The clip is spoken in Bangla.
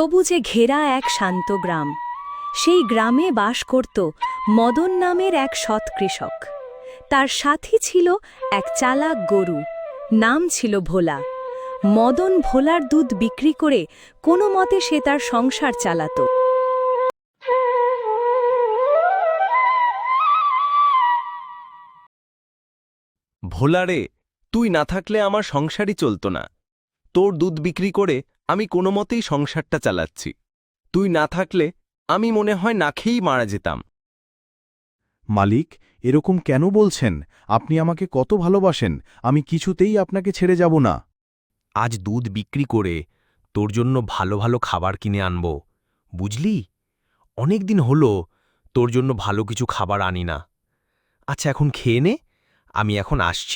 সবুজে ঘেরা এক শান্ত গ্রাম। সেই গ্রামে বাস করত মদন নামের এক সৎ কৃষক। তার সাথী ছিল এক চালাক গরু, নাম ছিল ভোলা। মদন ভোলার দুধ বিক্রি করে কোনো মতে সে তার সংসার চালাত। ভোলারে, তুই না থাকলে আমার সংসারই চলত না। তোর দুধ বিক্রি করে আমি কোনো মতেই সংসারটা চালাচ্ছি। তুই না থাকলে আমি মনে হয় না খেয়েই মারা যেতাম। মালিক, এরকম কেন বলছেন? আপনি আমাকে কত ভালোবাসেন, আমি কিছুতেই আপনাকে ছেড়ে যাব না। আজ দুধ বিক্রি করে তোর জন্য ভালো ভালো খাবার কিনে আনব, বুঝলি? অনেক দিন হলো তোর জন্য ভালো কিছু খাবার আনি না। আচ্ছা, এখন খেয়ে নে, আমি এখন আসছি।